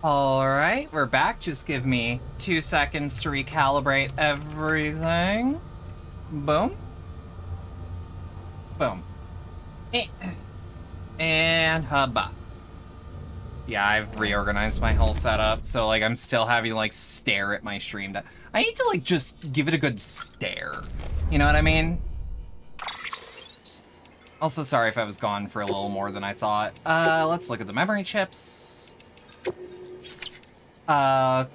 Alright, we're back. Just give me 2 seconds to recalibrate everything. Boom. Boom. Eh. And hubba. Yeah, I've reorganized my whole setup, so, like, I'm still having to, like, stare at my stream. I need to, like, just give it a good stare. You know what I mean? Also, sorry if I was gone for a little more than I thought. Let's look at the memory chips. The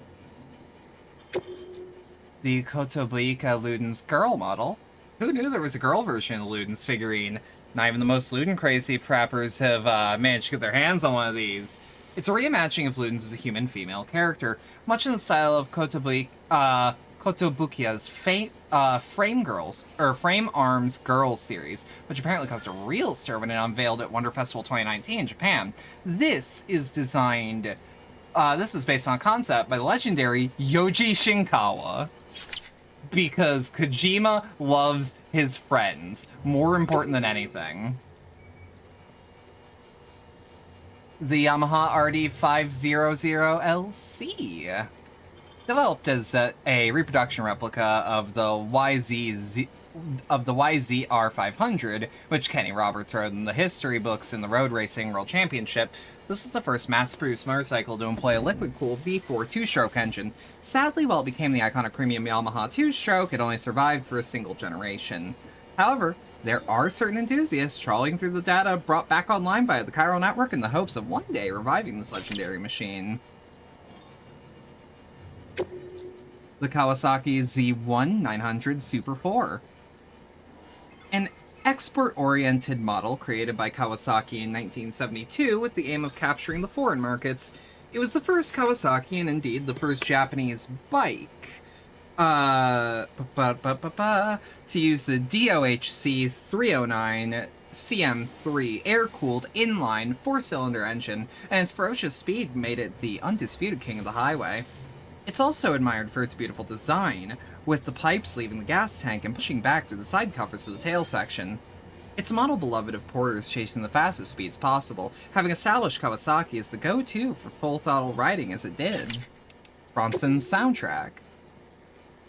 Kotobuika Luden's girl model. Who knew there was a girl version of Luden's figurine? Not even the most Luden crazy preppers have managed to get their hands on one of these. It's a reimagining of Luden's as a human female character, much in the style of Kotobukiya's Frame Girls, or Frame Arms Girls series, which apparently caused a real stir when it unveiled at Wonder Festival 2019 in Japan. This is designed. This is based on a concept by the legendary Yoji Shinkawa. Because Kojima loves his friends, more important than anything. The Yamaha RD500LC. Developed as a reproduction replica of the YZR500, which Kenny Roberts wrote in the history books in the Road Racing World Championship, this is the first mass-produced motorcycle to employ a liquid-cooled V4 two-stroke engine. Sadly, while it became the iconic premium Yamaha two-stroke, it only survived for a single generation. However, there are certain enthusiasts trawling through the data brought back online by the Chiral Network in the hopes of one day reviving this legendary machine. The Kawasaki Z1 900 Super 4. An export-oriented model created by Kawasaki in 1972 with the aim of capturing the foreign markets. It was the first Kawasaki and indeed the first Japanese bike to use the DOHC 309 CM3 air-cooled inline four-cylinder engine, and its ferocious speed made it the undisputed king of the highway. It's also admired for its beautiful design, with the pipes leaving the gas tank and pushing back through the side covers of the tail section. It's a model beloved of porters chasing the fastest speeds possible, having established Kawasaki as the go-to for full-throttle riding as it did. Bronson's soundtrack.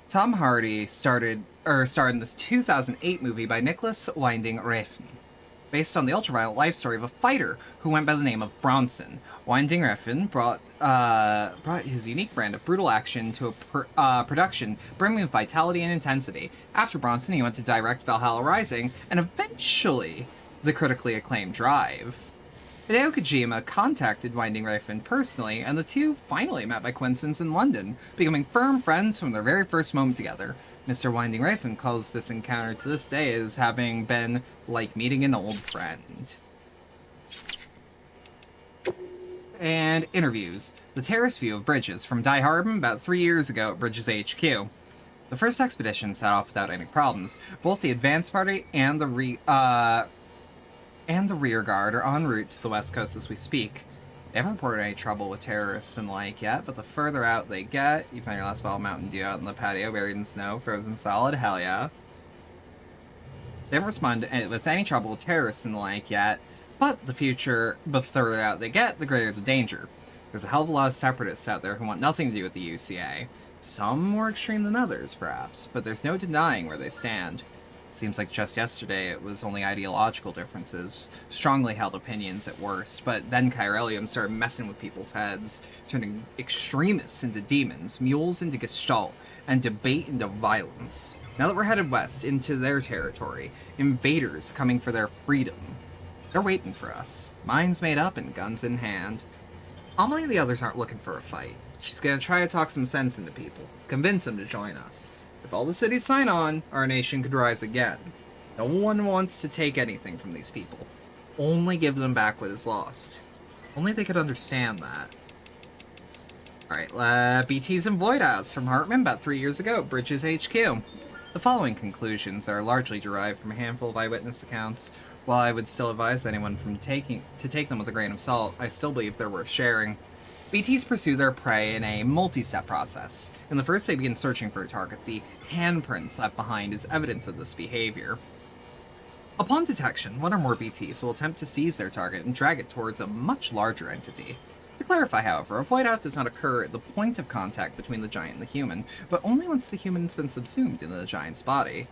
Tom Hardy starred in this 2008 movie by Nicholas Winding Refn, based on the ultraviolet life story of a fighter who went by the name of Bronson. Winding Refn brought his unique brand of brutal action to a production brimming with vitality and intensity. After Bronson, he went to direct Valhalla Rising, and eventually the critically acclaimed Drive. Hideo Kojima contacted Winding Refn personally, and the two finally met by coincidence in London, becoming firm friends from their very first moment together. Mr. Winding Refn calls this encounter to this day as having been like meeting an old friend. And interviews. The terrace view of Bridges from Die Harbin about 3 years ago at Bridges HQ. The first expedition set off without any problems. Both the advance party and the rear guard are en route to the west coast as we speak. They haven't reported any trouble with terrorists and the like yet, but the further out they get, you find your last bottle of Mountain Dew out in the patio, buried in snow, frozen solid, hell yeah. They haven't responded with any trouble with terrorists and the like yet, but the further out they get, the greater the danger. There's a hell of a lot of separatists out there who want nothing to do with the UCA. Some more extreme than others, perhaps, but there's no denying where they stand. Seems like just yesterday it was only ideological differences, strongly held opinions at worst, but then Chiralium started messing with people's heads, turning extremists into demons, mules into gestalt, and debate into violence. Now that we're headed west into their territory, invaders coming for their freedom. They're waiting for us, minds made up and guns in hand. Amelie and the others aren't looking for a fight. She's gonna try to talk some sense into people, convince them to join us. If all the cities sign on, our nation could rise again. No one wants to take anything from these people. Only give them back what is lost. Only they could understand that. Alright, BTs and Void Outs from Hartman about 3 years ago at Bridges HQ. The following conclusions are largely derived from a handful of eyewitness accounts. While I would still advise anyone to take them with a grain of salt, I still believe they're worth sharing. BTs pursue their prey in a multi-step process. In the first, they begin searching for a target. The handprints left behind is evidence of this behavior. Upon detection, one or more BTs will attempt to seize their target and drag it towards a much larger entity. To clarify, however, a void out does not occur at the point of contact between the giant and the human, but only once the human's been subsumed into the giant's body.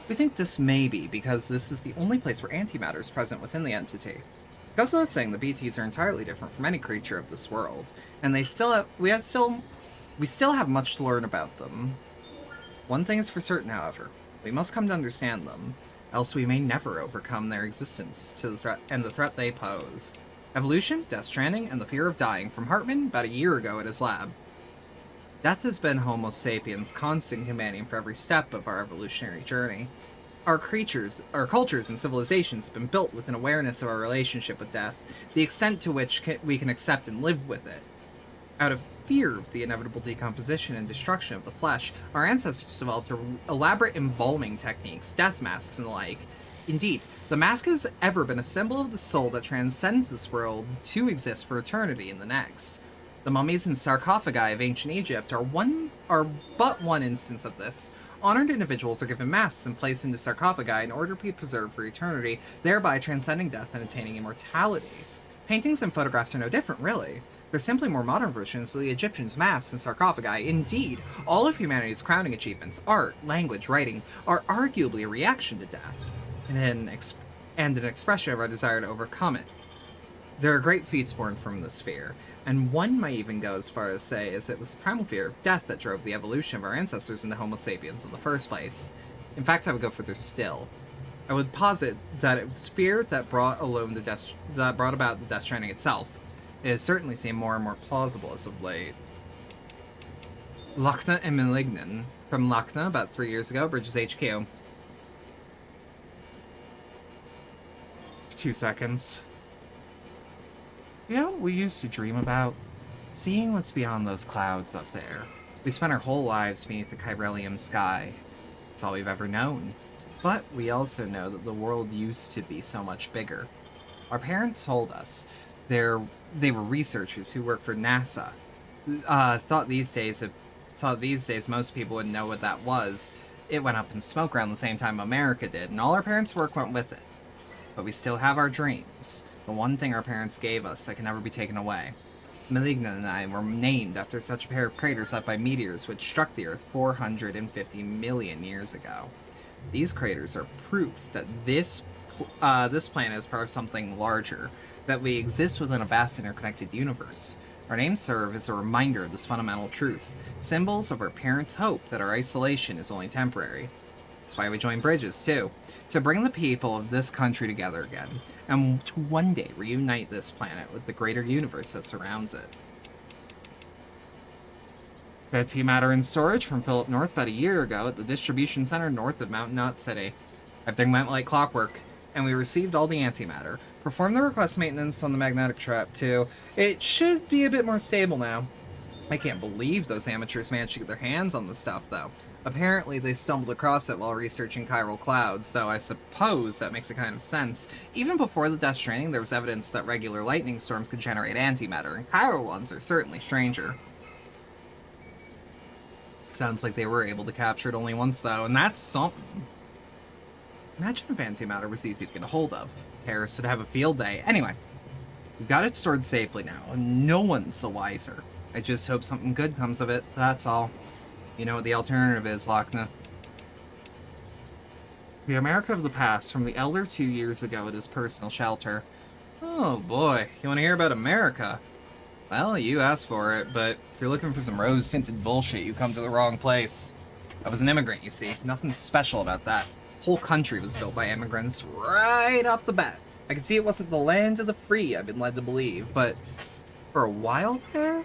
We think this may be because this is the only place where antimatter is present within the entity. It goes without saying the BTs are entirely different from any creature of this world, and we still have much to learn about them. One thing is for certain, however, we must come to understand them, else we may never overcome their existence to the threat they pose. Evolution, Death Stranding, and the Fear of Dying from Hartman about a year ago at his lab. Death has been Homo sapiens' constant companion for every step of our evolutionary journey. Our cultures and civilizations have been built with an awareness of our relationship with death, the extent to which we can accept and live with it. Out of fear of the inevitable decomposition and destruction of the flesh, our ancestors developed elaborate embalming techniques, death masks, and the like. Indeed, the mask has ever been a symbol of the soul that transcends this world to exist for eternity in the next. The mummies and sarcophagi of ancient Egypt are but one instance of this. Honored individuals are given masks and placed into sarcophagi in order to be preserved for eternity, thereby transcending death and attaining immortality. Paintings and photographs are no different, really. They're simply more modern versions of the Egyptians' masks and sarcophagi. Indeed, all of humanity's crowning achievements, art, language, writing, are arguably a reaction to death, and an expression of our desire to overcome it. There are great feats born from this fear, and one might even go as far as say as it was the primal fear of death that drove the evolution of our ancestors into Homo sapiens in the first place. In fact, I would go further still. I would posit that it was fear that brought about the Death Stranding itself. It has certainly seemed more and more plausible as of late. Lochna and Malignan. From Lochna, about 3 years ago, Bridges HQ. 2 seconds. You know what we used to dream about? Seeing what's beyond those clouds up there. We spent our whole lives beneath the Chiralium sky. It's all we've ever known. But we also know that the world used to be so much bigger. Our parents told us they were researchers who worked for NASA. Thought these days most people would know what that was. It went up in smoke around the same time America did, and all our parents' work went with it. But we still have our dreams. The one thing our parents gave us that can never be taken away. Maligna and I were named after such a pair of craters left by meteors which struck the Earth 450 million years ago. These craters are proof that this planet is part of something larger, that we exist within a vast interconnected universe. Our names serve as a reminder of this fundamental truth, symbols of our parents' hope that our isolation is only temporary. That's why we join Bridges, too, to bring the people of this country together again, and to one day reunite this planet with the greater universe that surrounds it. Antimatter in storage from Philip North about a year ago at the distribution center north of Mountain Knot City. Everything went like clockwork, and we received all the antimatter. Performed the request maintenance on the magnetic trap, too. It should be a bit more stable now. I can't believe those amateurs managed to get their hands on the stuff, though. Apparently, they stumbled across it while researching chiral clouds, though I suppose that makes a kind of sense. Even before the Death Stranding, there was evidence that regular lightning storms could generate antimatter, and chiral ones are certainly stranger. Sounds like they were able to capture it only once, though, and that's something. Imagine if antimatter was easy to get a hold of. Terrorists would have a field day. Anyway, we've got it stored safely now, and no one's the wiser. I just hope something good comes of it, that's all. You know what the alternative is, Lochna. The America of the past, from the elder 2 years ago at his personal shelter. Oh boy, you want to hear about America? Well, you asked for it, but if you're looking for some rose-tinted bullshit, you come to the wrong place. I was an immigrant, you see. Nothing special about that. Whole country was built by immigrants right off the bat. I could see it wasn't the land of the free, I've been led to believe, but for a while there,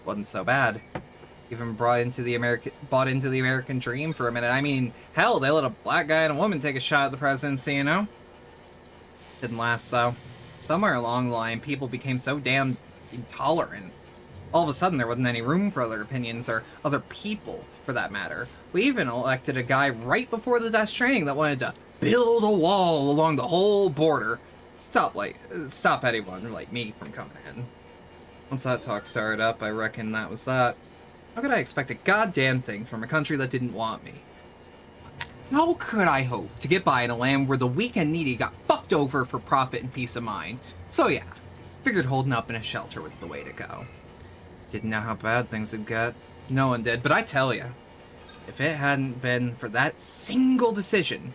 wasn't so bad. Even bought into the American dream for a minute. I mean, hell, they let a black guy and a woman take a shot at the presidency, you know? Didn't last, though. Somewhere along the line, people became so damn intolerant. All of a sudden, there wasn't any room for other opinions, or other people, for that matter. We even elected a guy right before the Death Stranding that wanted to build a wall along the whole border. Stop anyone like me from coming in. Once that talk started up, I reckon that was that. How could I expect a goddamn thing from a country that didn't want me? How could I hope to get by in a land where the weak and needy got fucked over for profit and peace of mind? So yeah, Figured holding up in a shelter was the way to go. Didn't know how bad things would get. No one did, but I tell you, if it hadn't been for that single decision,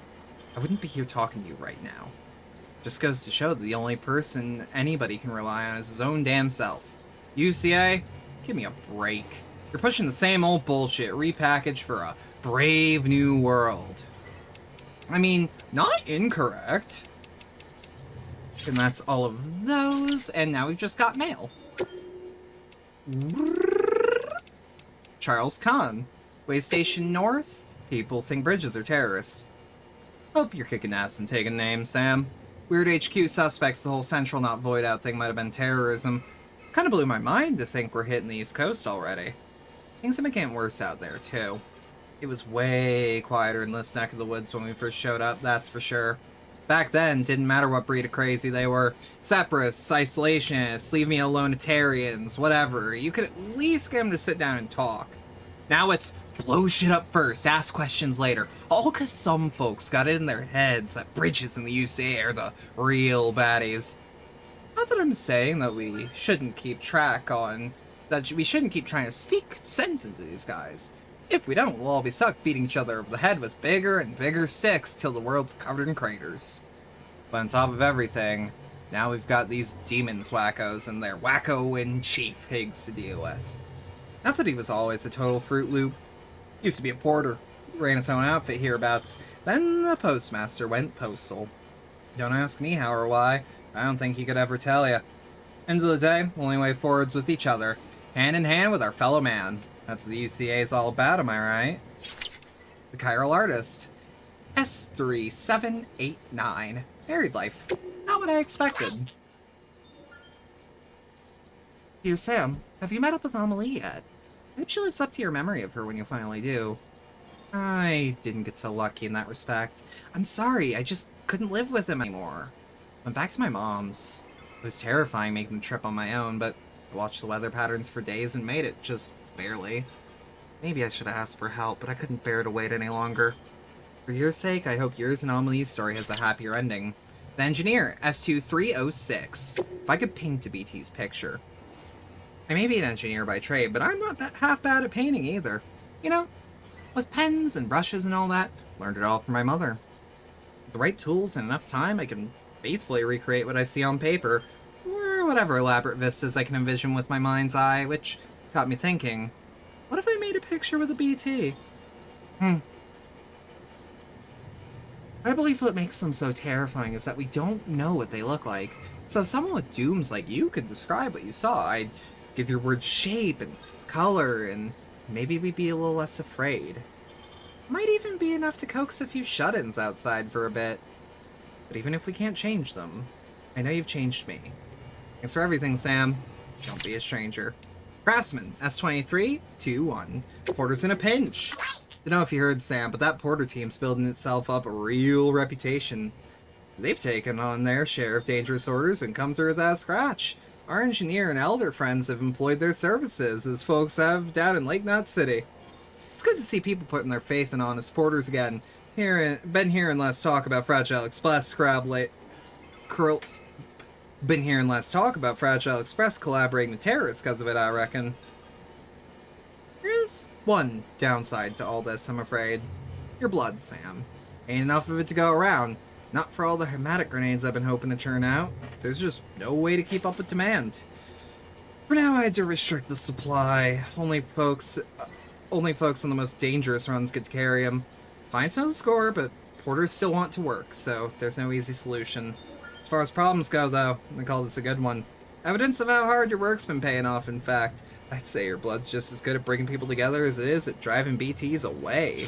I wouldn't be here talking to you right now. Just goes to show that the only person anybody can rely on is his own damn self. UCA, give me a break. You're pushing the same old bullshit repackaged for a brave new world. I mean, not incorrect. And that's all of those, and now we've just got mail. Charles Kahn. Way Station North? People think bridges are terrorists. Hope you're kicking ass and taking names, Sam. Weird HQ suspects the whole Central Not Void Out thing might have been terrorism. Kinda blew my mind to think we're hitting the East Coast already. Things have been getting worse out there, too. It was way quieter in this neck of the woods when we first showed up, that's for sure. Back then, didn't matter what breed of crazy they were. Separatists, isolationists, leave me alone-itarians, whatever. You could at least get them to sit down and talk. Now it's blow shit up first, ask questions later. All because some folks got it in their heads that bridges in the UCA are the real baddies. Not that I'm saying that we shouldn't keep trying to speak sense into these guys. If we don't, we'll all be stuck beating each other over the head with bigger and bigger sticks till the world's covered in craters. But on top of everything, now we've got these demons wackos and their wacko-in-chief pigs to deal with. Not that he was always a total Fruit Loop. Used to be a porter, ran his own outfit hereabouts, then the postmaster went postal. Don't ask me how or why, I don't think he could ever tell ya. End of the day, only way forward's with each other, hand in hand with our fellow man. That's what the UCA's all about, am I right? The Chiral Artist. S3789. Married life. Not what I expected. Dear Sam, have you met up with Amelie yet? I hope she lives up to your memory of her when you finally do. I didn't get so lucky in that respect. I'm sorry, I just couldn't live with him anymore. Went back to my mom's. It was terrifying making the trip on my own, but I watched the weather patterns for days and made it, just barely. Maybe I should have asked for help, but I couldn't bear to wait any longer. For your sake, I hope yours and Amelie's story has a happier ending. The engineer, S2306. If I could paint to BT's picture. I may be an engineer by trade, but I'm not half bad at painting either. You know, with pens and brushes and all that, learned it all from my mother. With the right tools and enough time, I can faithfully recreate what I see on paper, or whatever elaborate vistas I can envision with my mind's eye, which got me thinking, what if I made a picture with a BT? I believe what makes them so terrifying is that we don't know what they look like. So if someone with dooms like you could describe what you saw, I'd give your words shape and color, and maybe we'd be a little less afraid. Might even be enough to coax a few shut-ins outside for a bit. But even if we can't change them, I know you've changed me. Thanks for everything, Sam. Don't be a stranger. Craftsman, S2321. Porter's in a pinch. Don't know if you heard, Sam, but that Porter team's building itself up a real reputation. They've taken on their share of dangerous orders and come through without a scratch. Our engineer and elder friends have employed their services, as folks have down in Lake Knot City. It's good to see people putting their faith in honest porters again. Been hearing less talk about Fragile Express collaborating with terrorists because of it, I reckon. There is one downside to all this, I'm afraid. Your blood, Sam. Ain't enough of it to go around. Not for all the hematic grenades I've been hoping to churn out. There's just no way to keep up with demand. For now, I had to restrict the supply. Only folks on the most dangerous runs get to carry them. Clients know the score, but porters still want to work, so there's no easy solution. As far as problems go, though, I call this a good one. Evidence of how hard your work's been paying off, in fact. I'd say your blood's just as good at bringing people together as it is at driving BTs away.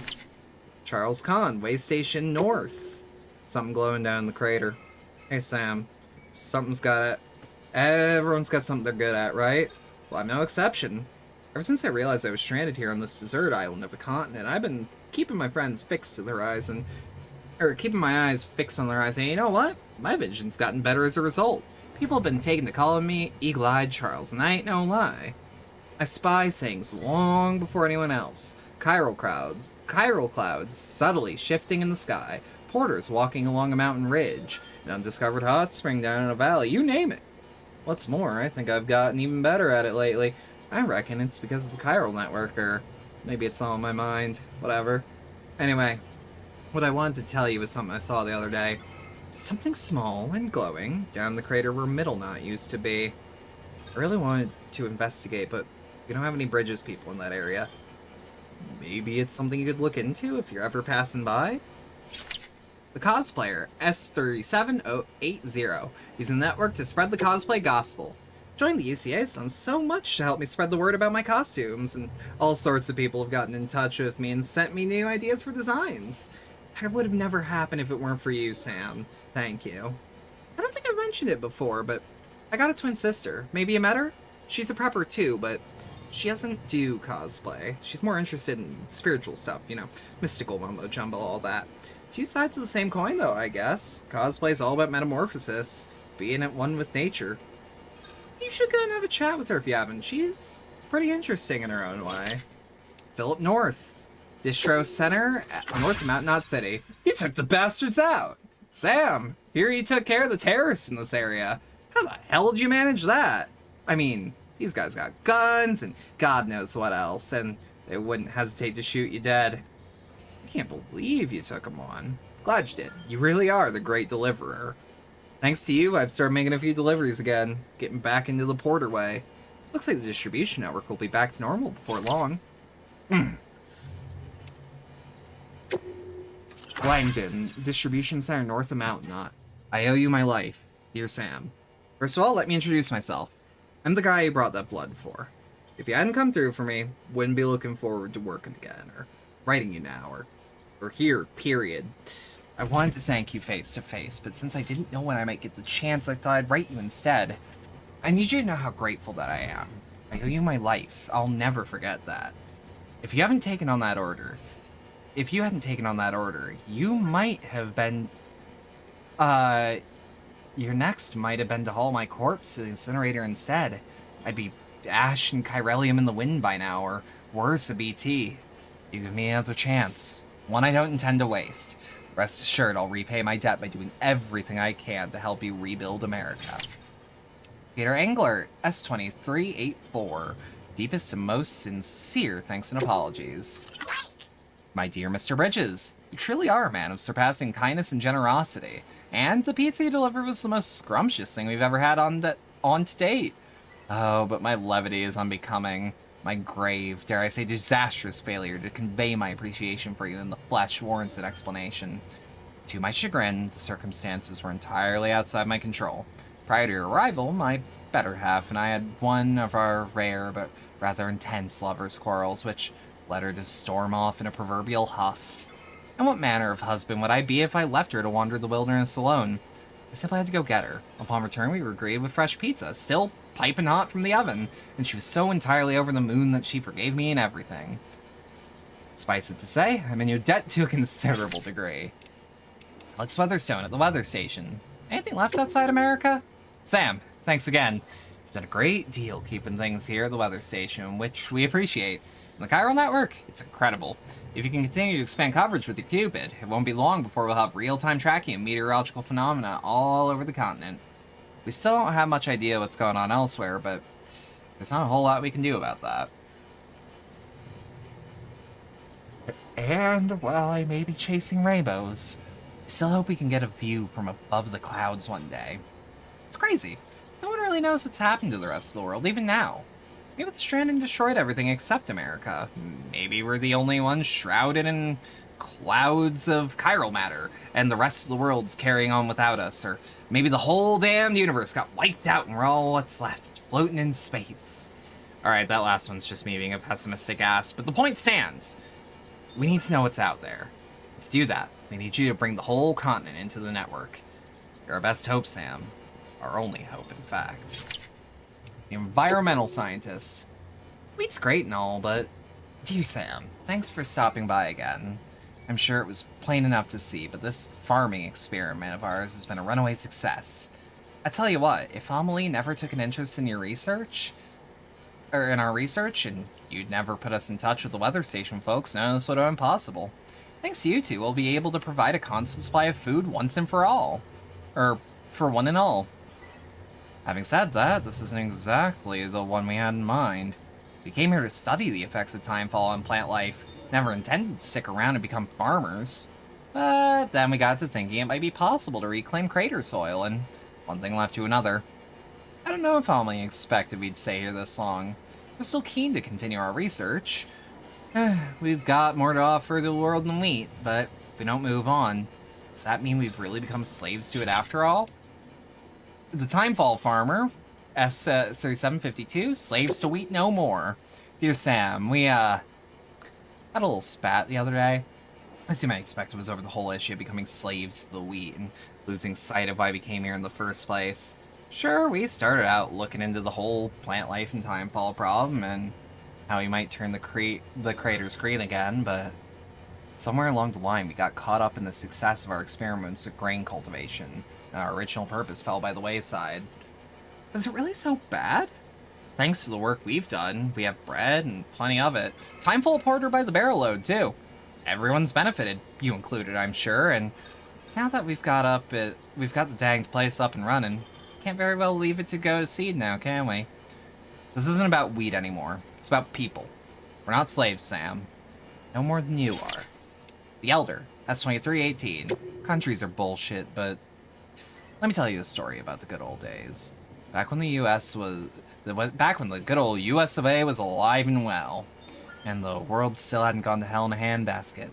Charles Kahn, Way Station North. Something glowing down in the crater. Hey, Sam. Everyone's got something they're good at, right? Well, I'm no exception. Ever since I realized I was stranded here on this desert island of a continent, I've been keeping my eyes fixed on the horizon. And you know what? My vision's gotten better as a result. People have been taking to calling me Eagle-Eyed Charles, and I ain't no lie. I spy things long before anyone else. Chiral clouds subtly shifting in the sky, porters walking along a mountain ridge, an undiscovered hot spring down in a valley, you name it. What's more, I think I've gotten even better at it lately. I reckon it's because of the chiral network, or maybe it's all in my mind. Whatever. Anyway, what I wanted to tell you was something I saw the other day. Something small and glowing down the crater where Middle Knot used to be. I really wanted to investigate, but we don't have any bridges people in that area. Maybe it's something you could look into if you're ever passing by? The cosplayer, S37080, using the network to spread the cosplay gospel. Joining the UCA has done so much to help me spread the word about my costumes, and all sorts of people have gotten in touch with me and sent me new ideas for designs. That would have never happened if it weren't for you, Sam. Thank you. I don't think I've mentioned it before, but I got a twin sister. Maybe you met her? She's a prepper too, but she doesn't do cosplay. She's more interested in spiritual stuff, mystical mumbo jumbo, all that. Two sides of the same coin, though, I guess. Cosplay's all about metamorphosis, being at one with nature. You should go and have a chat with her if you haven't. She's pretty interesting in her own way. Philip North, Distro Center north of Mountain Knot City. You took the bastards out! Sam, here you took care of the terrorists in this area. How the hell did you manage that? I mean, these guys got guns and God knows what else, and they wouldn't hesitate to shoot you dead. I can't believe you took them on. Glad you did. You really are the great deliverer. Thanks to you, I've started making a few deliveries again, getting back into the Porter way. Looks like the distribution network will be back to normal before long. Langdon, distribution center north of Mountain Knot. I owe you my life. Dear Sam. First of all, let me introduce myself. I'm the guy you brought that blood for. If you hadn't come through for me, wouldn't be looking forward to working again, or writing you now, or here, period. I wanted to thank you face to face, but since I didn't know when I might get the chance, I thought I'd write you instead. I need you to know how grateful that I am. I owe you my life. I'll never forget that. If you hadn't taken on that order, you might have been, your next might have been to haul my corpse to the incinerator instead. I'd be ash and chiralium in the wind by now, or worse, a BT. You give me another chance. One I don't intend to waste. Rest assured, I'll repay my debt by doing everything I can to help you rebuild America. Peter Englert, S2384. Deepest and most sincere thanks and apologies. My dear Mr. Bridges, you truly are a man of surpassing kindness and generosity. And the pizza you delivered was the most scrumptious thing we've ever had on to date. Oh, but my levity is unbecoming. My grave, dare I say disastrous failure to convey my appreciation for you in the flesh warrants an explanation. To my chagrin, the circumstances were entirely outside my control. Prior to your arrival, my better half and I had one of our rare but rather intense lovers' quarrels, which led her to storm off in a proverbial huff. And what manner of husband would I be if I left her to wander the wilderness alone? I simply had to go get her. Upon return, we were greeted with fresh pizza, still piping hot from the oven, and she was so entirely over the moon that she forgave me and everything. Suffice it to say, I'm in your debt to a considerable degree. Alex Weatherstone at the weather station. Anything left outside America? Sam, thanks again. You've done a great deal keeping things here at the weather station, which we appreciate. And the chiral network, it's incredible. If you can continue to expand coverage with your Cupid, it won't be long before we'll have real-time tracking of meteorological phenomena all over the continent. We still don't have much idea what's going on elsewhere, but there's not a whole lot we can do about that. And while I may be chasing rainbows, I still hope we can get a view from above the clouds one day. It's crazy. No one really knows what's happened to the rest of the world, even now. Maybe the Stranding destroyed everything except America. Maybe we're the only ones shrouded in clouds of chiral matter, and the rest of the world's carrying on without us, or maybe the whole damned universe got wiped out and we're all what's left, floating in space. Alright, that last one's just me being a pessimistic ass, but the point stands. We need to know what's out there. To do that, we need you to bring the whole continent into the network. You're our best hope, Sam. Our only hope, in fact. The environmental scientist. Wheat's great and all, but dear Sam, thanks for stopping by again. I'm sure it was plain enough to see, but this farming experiment of ours has been a runaway success. I tell you what, if Amelie never took an interest in your research, or in our research, and you'd never put us in touch with the weather station folks, none of this would have been possible. Thanks to you two, we'll be able to provide a constant supply of food once and for all. Or, for one and all. Having said that, this isn't exactly the one we had in mind. We came here to study the effects of timefall on plant life, never intended to stick around and become farmers. But then we got to thinking it might be possible to reclaim crater soil, and one thing led to another. I don't know if I only expected we'd stay here this long. We're still keen to continue our research. We've got more to offer the world than wheat, but if we don't move on, does that mean we've really become slaves to it after all? The Timefall Farmer, S3752, slaves to wheat no more. Dear Sam, we, had a little spat the other day. As you might expect, it was over the whole issue of becoming slaves to the wheat and losing sight of why we came here in the first place. Sure, we started out looking into the whole plant life and timefall problem and how we might turn the craters green again, but somewhere along the line we got caught up in the success of our experiments with grain cultivation, and our original purpose fell by the wayside. Is it really so bad? Thanks to the work we've done, we have bread and plenty of it. Timefall porter by the barrel load, too. Everyone's benefited, you included, I'm sure, and now that we've got the danged place up and running, can't very well leave it to go to seed now, can we? This isn't about wheat anymore. It's about people. We're not slaves, Sam. No more than you are. The Elder, S2318. Countries are bullshit, but let me tell you a story about the good old days. Back when the good old US of A was alive and well, and the world still hadn't gone to hell in a handbasket.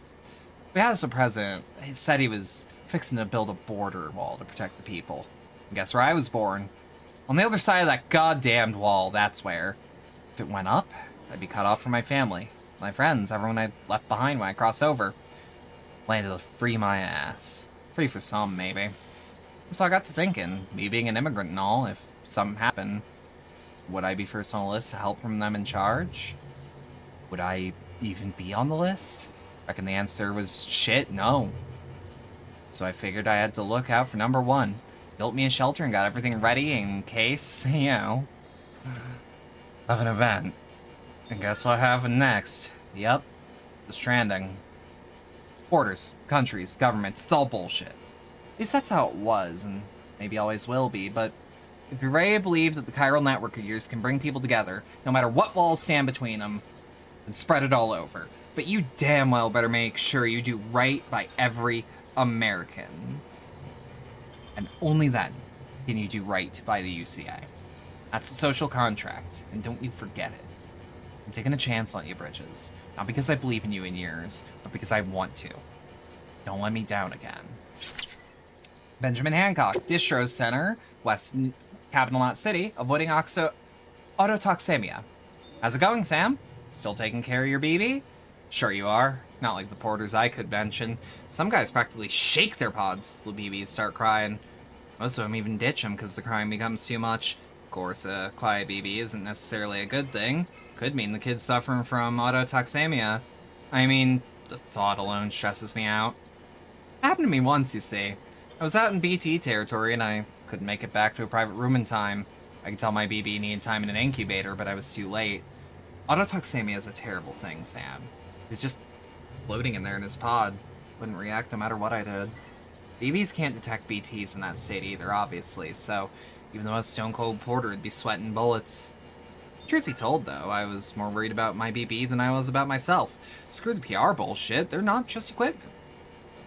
We had us a president. He said he was fixing to build a border wall to protect the people. And guess where I was born? On the other side of that goddamned wall, that's where. If it went up, I'd be cut off from my family, my friends, everyone I left behind when I cross over. Landed to free my ass. Free for some, maybe. So I got to thinking, me being an immigrant and all, if something happened, would I be first on the list to help from them in charge? Would I even be on the list? Reckon the answer was shit, no. So I figured I had to look out for number one. Built me a shelter and got everything ready in case, you know, of an event. And guess what happened next? Yep, the Stranding. Borders, countries, governments, it's all bullshit. At least that's how it was, and maybe always will be, but if you're ready to believe that the chiral network of yours can bring people together, no matter what walls stand between them, then spread it all over. But you damn well better make sure you do right by every American. And only then can you do right by the UCA. That's a social contract, and don't you forget it. I'm taking a chance on you, Bridges. Not because I believe in you and yours, but because I want to. Don't let me down again. Benjamin Hancock, Distro Center, West Capital Knot City, avoiding autotoxemia. How's it going, Sam? Still taking care of your BB? Sure you are. Not like the porters I could mention. Some guys practically shake their pods till the BBs start crying. Most of them even ditch them because the crying becomes too much. Of course, a quiet BB isn't necessarily a good thing. Could mean the kid's suffering from autotoxemia. I mean, the thought alone stresses me out. Happened to me once, you see. I was out in BT territory and I couldn't make it back to a private room in time. I could tell my BB needed time in an incubator, but I was too late. Autotoxemia is a terrible thing, Sam. He's just floating in there in his pod. Wouldn't react no matter what I did. BBs can't detect BTs in that state either, obviously, so even the most stone-cold porter would be sweating bullets. Truth be told, though, I was more worried about my BB than I was about myself. Screw the PR bullshit, they're not just equipment.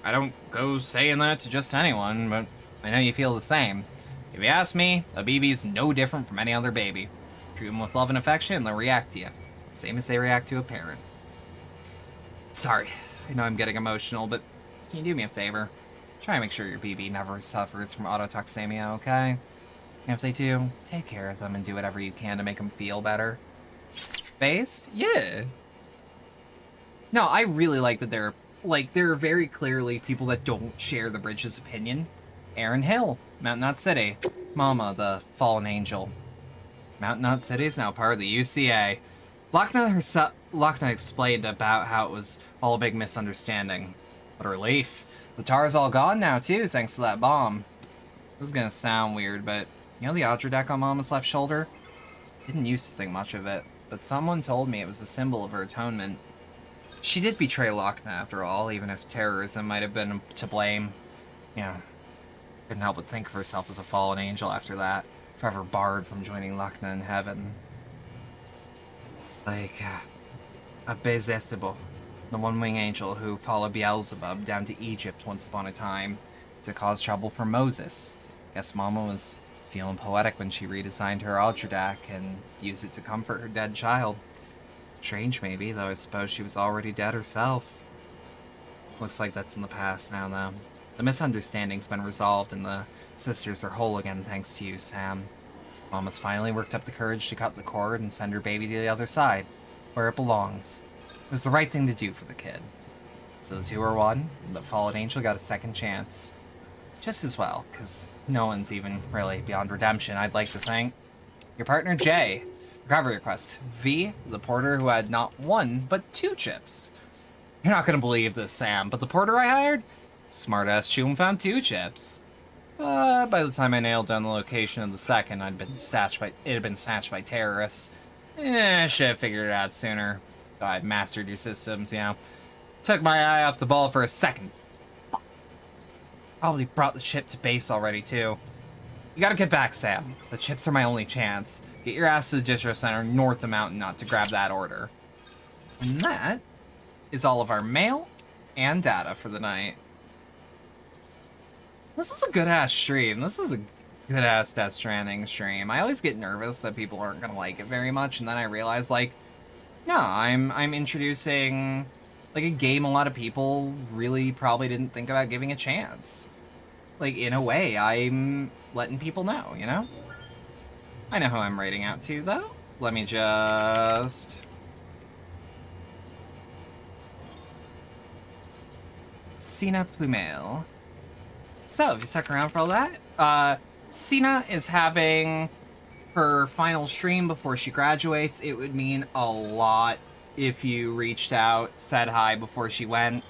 I don't go saying that to just anyone, but I know you feel the same. If you ask me, a BB's no different from any other baby. Treat them with love and affection and they'll react to you. Same as they react to a parent. Sorry, I know I'm getting emotional, but can you do me a favor? Try and make sure your BB never suffers from autotoxemia, okay? And if they do, take care of them and do whatever you can to make them feel better. Based? Yeah. No, I really like that there are very clearly people that don't share the Bridges' opinion. Aaron Hill, Mountain Knot City. Mama, the fallen angel. Mountain Knot City is now part of the UCA. Lochna explained about how it was all a big misunderstanding. What a relief. The tar's all gone now, too, thanks to that bomb. This is gonna sound weird, but you know the Audra deck on Mama's left shoulder? Didn't used to think much of it, but someone told me it was a symbol of her atonement. She did betray Lochna, after all, even if terrorism might have been to blame. You know, couldn't help but think of herself as a fallen angel after that. forever barred from joining Lachna in heaven. Like, a Beelzebub, the one-winged angel who followed Beelzebub down to Egypt once upon a time to cause trouble for Moses. Guess Mama was feeling poetic when she redesigned her Aldradak and used it to comfort her dead child. Strange, maybe, though I suppose she was already dead herself. Looks like that's in the past now, though. The misunderstanding's been resolved and the sisters are whole again thanks to you, Sam. Mama's finally worked up the courage to cut the cord and send her baby to the other side, where it belongs. It was the right thing to do for the kid. So the two are one, and the fallen angel got a second chance. Just as well, because no one's even really beyond redemption, I'd like to think. Your partner, Jay. Recovery request. V, the porter who had not one, but 2 chips. You're not gonna believe this, Sam, but the porter I hired? Smart-ass Choom found 2 chips. But by the time I nailed down the location of the second, it had been snatched by terrorists. Should have figured it out sooner. Thought I'd mastered your systems, you know. Took my eye off the ball for a second. Probably brought the chip to base already, too. You gotta get back, Sam. The chips are my only chance. Get your ass to the distro center north of the mountain not to grab that order. And that is all of our mail and data for the night. This was a good-ass stream. This is a good-ass Death Stranding stream. I always get nervous that people aren't gonna like it very much, and then I realize, like, no, I'm introducing, like, a game a lot of people really probably didn't think about giving a chance. Like, in a way, I'm letting people know, you know? I know who I'm rating out to, though. Let me just... Sina Plumel. So, if you stuck around for all that, Sina is having her final stream before she graduates. It would mean a lot if you reached out, said hi before she went.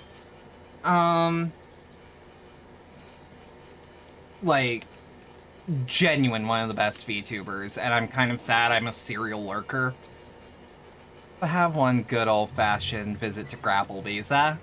Like, genuine one of the best VTubers, and I'm kind of sad I'm a serial lurker. But have one good old-fashioned visit to Grapplebee's, huh?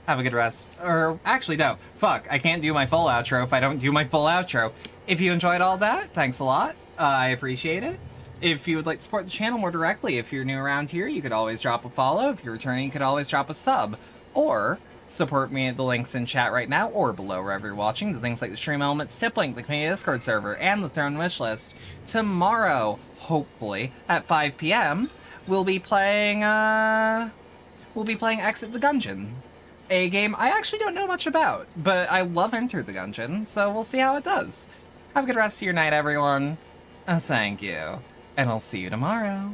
Have a good rest. Or, actually, no. Fuck, I can't do my full outro if I don't do my full outro. If you enjoyed all that, thanks a lot. I appreciate it. If you would like to support the channel more directly, if you're new around here, you could always drop a follow. If you're returning, you could always drop a sub. Or support me at the links in chat right now or below wherever you're watching. The things like the stream elements, tip link, the community Discord server, and the Throne wishlist. Tomorrow, hopefully, at 5 p.m., we'll be playing Exit the Gungeon. A game I actually don't know much about, but I love Enter the Gungeon, so we'll see how it does. Have a good rest of your night, everyone. Thank you, and I'll see you tomorrow.